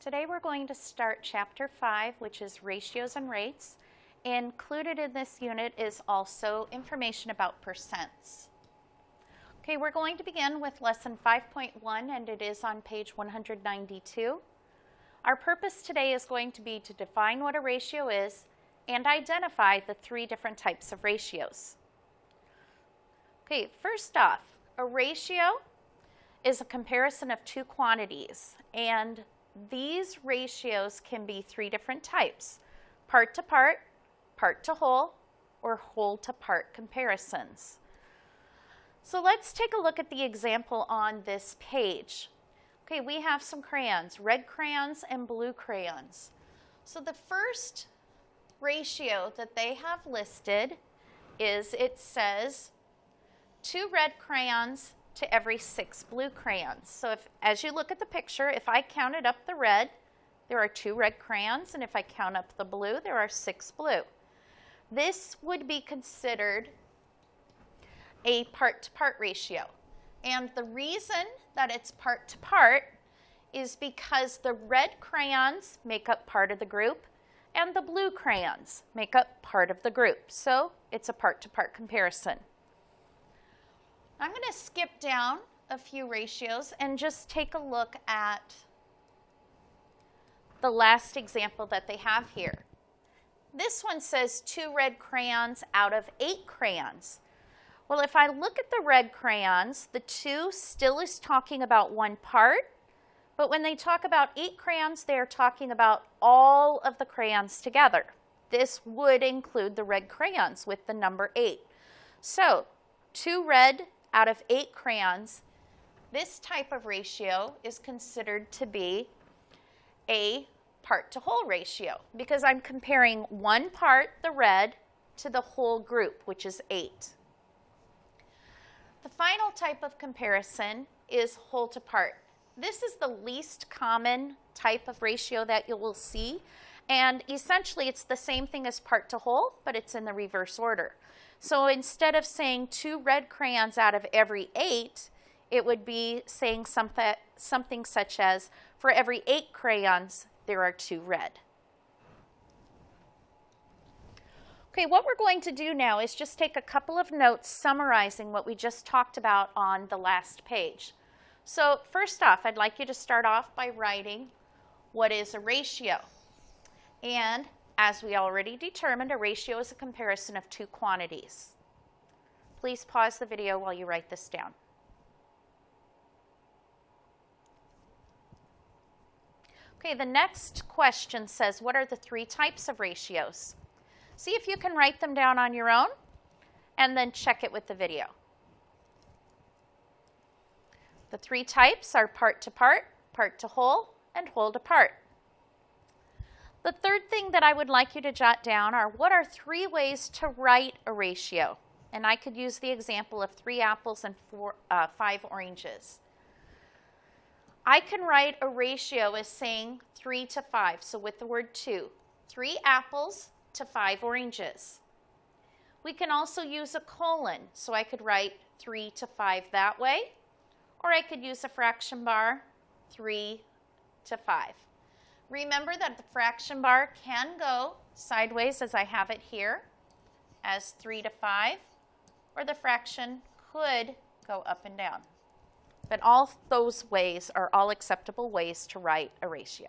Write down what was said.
Today we're going to start Chapter 5, which is Ratios and Rates. Included in this unit is also information about percents. Okay, we're going to begin with Lesson 5.1, and it is on page 192. Our purpose today is going to be to define what a ratio is and identify the three different types of ratios. Okay, first off, a ratio is a comparison of two quantities, and these ratios can be three different types: part to whole, or whole to part comparisons. So let's take a look at the example on this page. Okay, we have some crayons, red crayons and blue crayons. So the first ratio that they have listed is, it says 2 red crayons to every 6 blue crayons. So as you look at the picture, if I counted up the red, there are 2 red crayons, and if I count up the blue, there are 6 blue. This would be considered a part-to-part ratio. And the reason that it's part-to-part is because the red crayons make up part of the group, and the blue crayons make up part of the group. So it's a part-to-part comparison. I'm going to skip down a few ratios and just take a look at the last example that they have here. This one says 2 red crayons out of 8 crayons. Well, if I look at the red crayons, the 2 still is talking about one part, but when they talk about 8 crayons, they are talking about all of the crayons together. This would include the red crayons with the number 8. So 2 red out of 8 crayons, this type of ratio is considered to be a part to whole ratio because I'm comparing one part, the red, to the whole group, which is 8. The final type of comparison is whole to part. This is the least common type of ratio that you will see, and essentially it's the same thing as part to whole, but it's in the reverse order. So instead of saying 2 red crayons out of every 8, it would be saying something such as, for every 8 crayons, there are 2 red. Okay, what we're going to do now is just take a couple of notes summarizing what we just talked about on the last page. So first off, I'd like you to start off by writing what is a ratio. And as we already determined, a ratio is a comparison of two quantities. Please pause the video while you write this down. Okay, the next question says, what are the three types of ratios? See if you can write them down on your own, and then check it with the video. The three types are part to whole, and whole to part. The third thing that I would like you to jot down are, what are 3 ways to write a ratio? And I could use the example of 3 apples and 5 oranges. I can write a ratio as saying 3 to 5, so with the word 2. 3 apples to 5 oranges. We can also use a colon, so I could write 3 to 5 that way, or I could use a fraction bar, 3 to 5. Remember that the fraction bar can go sideways, as I have it here, as 3 to 5, or the fraction could go up and down. But all those ways are all acceptable ways to write a ratio.